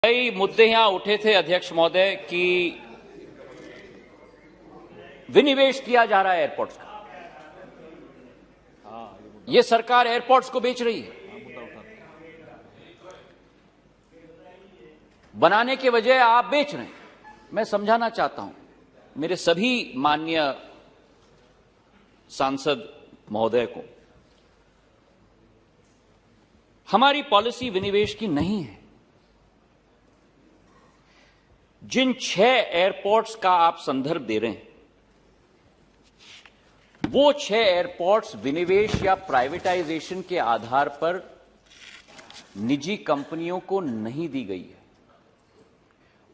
कई मुद्दे यहां उठे थे अध्यक्ष महोदय कि विनिवेश किया जा रहा है एयरपोर्ट्स का। ये सरकार एयरपोर्ट्स को बेच रही है। बनाने के बजाय आप बेच रहे हैं। मैं समझाना चाहता हूं मेरे सभी माननीय सांसद महोदय को, हमारी पॉलिसी विनिवेश की नहीं है। जिन 6 एयरपोर्ट्स का आप संदर्भ दे रहे हैं, वो 6 एयरपोर्ट्स विनिवेश या प्राइवेटाइजेशन के आधार पर निजी कंपनियों को नहीं दी गई है।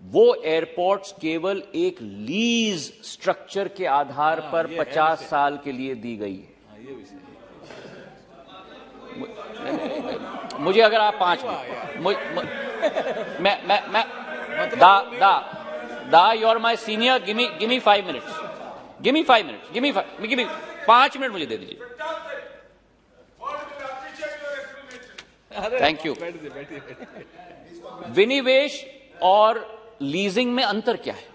वो एयरपोर्ट्स केवल एक लीज स्ट्रक्चर के आधार पर 50 साल के लिए दी गई है। मुझे अगर आप 5 minute you are my senior, give me 5 minutes, give me 5 minutes, 5 minute मुझे दे दीजिए। Thank you. विनिवेश और लीजिंग में अंतर क्या है?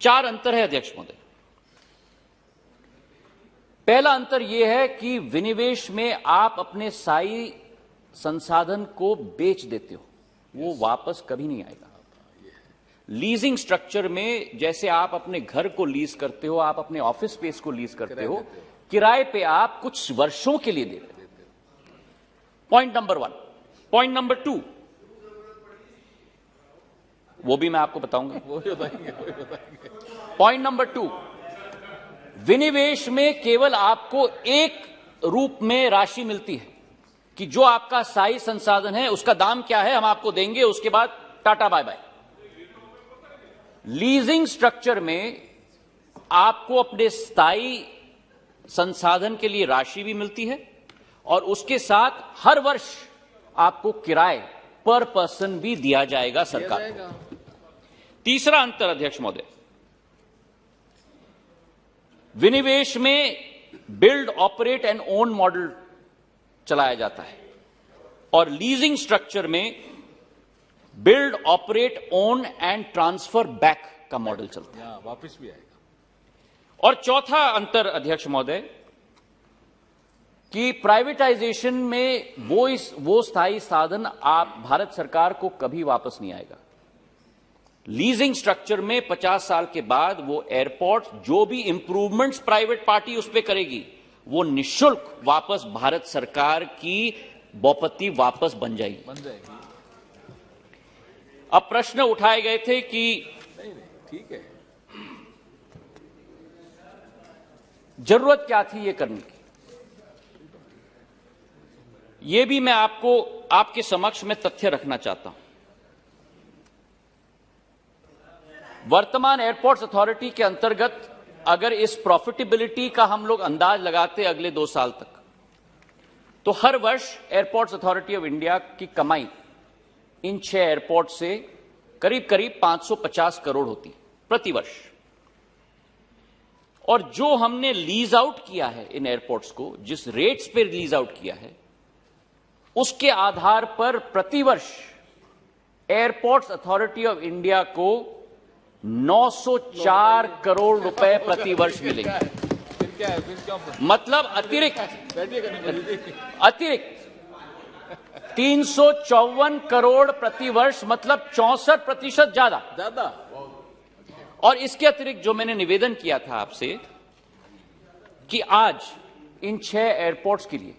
4 अंतर है अध्यक्ष महोदय। पहला अंतर यह है कि विनिवेश में आप अपने स्थायी संसाधन को बेच देते हो, वो वापस कभी नहीं आएगा। लीजिंग स्ट्रक्चर में जैसे आप अपने घर को लीज करते हो, आप अपने ऑफिस स्पेस को लीज करते हो, किराए पे आप कुछ वर्षों के लिए देते हो। Point number 1। पॉइंट नंबर 2, वो भी मैं आपको बताऊंगा। पॉइंट नंबर 2, विनिवेश में केवल आपको एक रूप में राशि मिलती है कि जो आपका स्थायी संसाधन है उसका दाम क्या है, हम आपको देंगे, उसके बाद tata bye bye. Leasing structure में आपको अपने स्थायी संसाधन के लिए राशि भी मिलती है और उसके साथ हर वर्ष आपको किराए पर पर्सन भी दिया जाएगा सरकार को। तीसरा अंतर अध्यक्ष महोदय, विनिवेश में build, operate and own model चलाया जाता है और लीजिंग स्ट्रक्चर में build, operate, own and transfer back का मॉडल चलता है, वापस भी आएगा। और चौथा अंतर अध्यक्ष महोदय कि प्राइवेटाइजेशन में वो स्थायी साधन आप भारत सरकार को कभी वापस नहीं आएगा। लीजिंग स्ट्रक्चर में 50 साल के बाद वो एयरपोर्ट जो भी इंप्रूवमेंट्स प्राइवेट पार्टी उस पर करेगी वो निःशुल्क वापस भारत सरकार की बौपत्ती वापस बन जाएगी। अब प्रश्न उठाए गए थे कि नहीं, ठीक है, जरूरत क्या थी ये करने की। ये भी मैं आपको आपके समक्ष में तथ्य रखना चाहता हूं। वर्तमान एयरपोर्ट्स अथॉरिटी के अंतर्गत अगर इस प्रॉफिटेबिलिटी का हम लोग अंदाज लगाते अगले 2 साल तक, तो हर वर्ष एयरपोर्ट्स अथॉरिटी ऑफ इंडिया की कमाई इन 6 एयरपोर्ट से करीब करीब 550 करोड़ होती प्रति वर्ष। और जो हमने लीज आउट किया है इन एयरपोर्ट्स को, जिस रेट्स पे लीज आउट किया है, उसके आधार पर प्रतिवर्ष एयरपोर्ट्स अथॉरिटी ऑफ इंडिया को 904 करोड़ रुपए प्रतिवर्ष मिलेंगे। मतलब अतिरिक्त 354 करोड़ प्रतिवर्ष, मतलब 64% ज्यादा। और इसके अतिरिक्त जो मैंने निवेदन किया था आपसे कि आज इन 6 एयरपोर्ट्स के लिए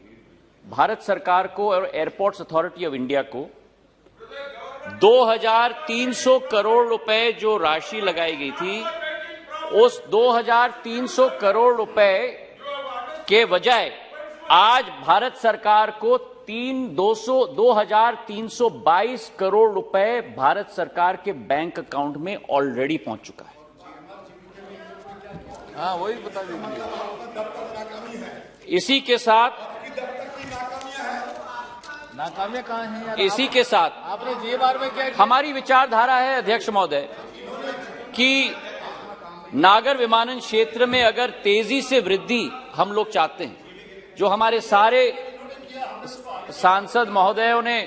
भारत सरकार को और एयरपोर्ट्स अथॉरिटी ऑफ इंडिया को 2300 करोड़ रुपए जो राशि लगाई गई थी, उस 2300 करोड़ रुपए के बजाय आज भारत सरकार को 2322 करोड़ रुपए भारत सरकार के बैंक अकाउंट में ऑलरेडी पहुंच चुका है। हाँ, वही बता दीजिए। इसी के साथ नाकामियां कहां हैं यार? इसी के साथ आपने ये बार में क्या किया? हमारी विचारधारा है अध्यक्ष महोदय कि नागर विमानन क्षेत्र में अगर तेजी से वृद्धि हम लोग चाहते हैं, जो हमारे सारे सांसद महोदयों ने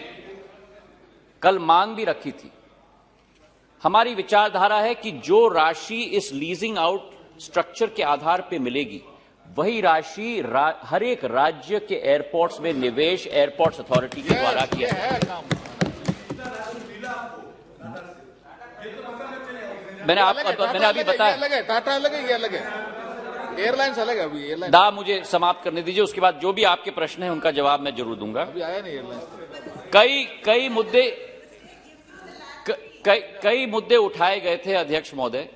कल मांग भी रखी थी। हमारी विचारधारा है कि जो राशि इस लीजिंग आउट स्ट्रक्चर के आधार पर मिलेगी, वही राशि हर एक राज्य के एयरपोर्ट्स में निवेश एयरपोर्ट्स अथॉरिटी के द्वारा किया है काम। मैंने अभी बताया। अलग है, टाटा अलग है, ये अलग है, एयरलाइंस अलग है। अभी एयरलाइन दा मुझे समाप्त करने दीजिए, उसके बाद जो भी आपके प्रश्न हैं उनका जवाब मैं जरूर दूंगा। अभी आया नहीं एयरलाइंस। कई मुद्दे उठाए गए थे अध्यक्ष महोदय,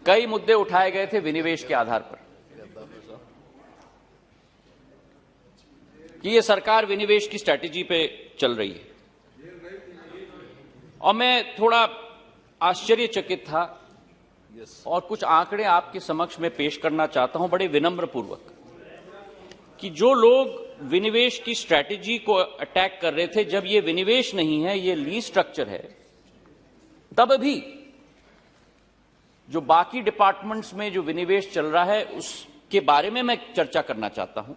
कई मुद्दे उठाए गए थे विनिवेश के आधार पर कि ये सरकार विनिवेश की स्ट्रैटेजी पे चल रही है, और मैं थोड़ा आश्चर्यचकित था और कुछ आंकड़े आपके समक्ष में पेश करना चाहता हूं बड़े विनम्र पूर्वक, कि जो लोग विनिवेश की स्ट्रैटेजी को अटैक कर रहे थे, जब ये विनिवेश नहीं है, ये लीज स्ट्रक्चर है, तब भी जो बाकी डिपार्टमेंट्स में जो विनिवेश चल रहा है उसके बारे में मैं चर्चा करना चाहता हूं।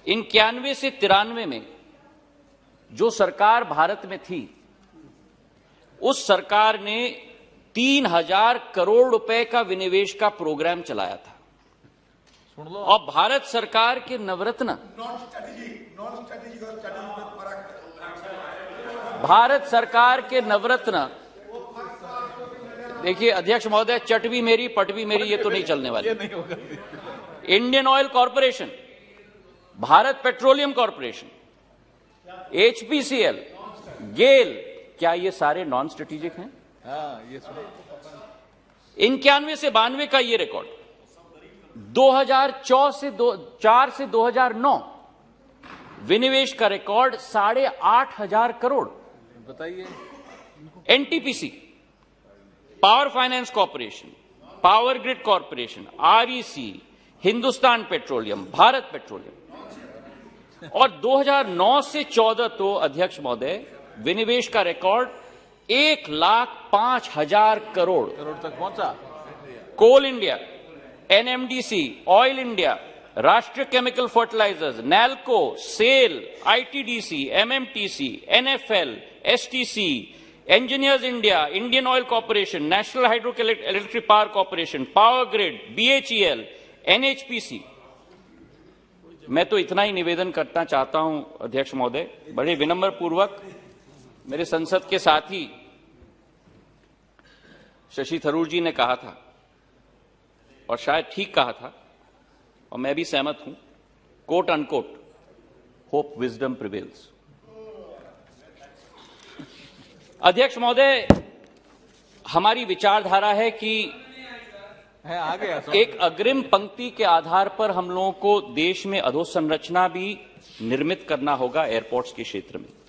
91 से 93 में जो सरकार भारत में थी, उस सरकार ने 3000 करोड़ रुपए का विनिवेश का प्रोग्राम चलाया था। सुन लो, और भारत सरकार के नवरत्न, भारत सरकार के नवरत्न, देखिए अध्यक्ष महोदय, चट भी मेरी पट भी मेरी, ये तो नहीं चलने वाली। Indian Oil Corporation, Bharat Petroleum Corporation, HPCL, GAIL, क्या ये सारे नॉन स्ट्रेटेजिक हैं? हाँ, ये सुनो। 91 से 92 का ये रिकॉर्ड, 2004 से 2009 विनिवेश का रिकॉर्ड 8,500 करोड़। बताइए। NTPC, power finance corporation, Power grid corporation, REC, Hindustan petroleum, Bharat petroleum, और 2009 से 14 तो अध्यक्ष महोदय विनिवेश का रिकॉर्ड 1,05,000 करोड़ तक पहुंचा। Coal India, NMDC, Oil India, Rashtriya Chemical Fertilizers, Nalco, SAIL, ITDC, MMTC, NFL, STC, Engineers India, Indian Oil Corporation, National Hydro Electric Power Corporation, Power Grid, BHEL, NHPC. मैं तो इतना ही निवेदन करना चाहता हूं अध्यक्ष महोदय, बड़े विनम्र पूर्वक, मेरे संसद के साथी शशि थरूर जी ने कहा था, और शायद ठीक कहा था, और मैं भी सहमत हूं, quote unquote, hope wisdom prevails. अध्यक्ष महोदय, हमारी विचारधारा है कि आ गया एक अग्रिम पंक्ति के आधार पर हम लोगों को देश में अधोसंरचना भी निर्मित करना होगा एयरपोर्ट्स के क्षेत्र में।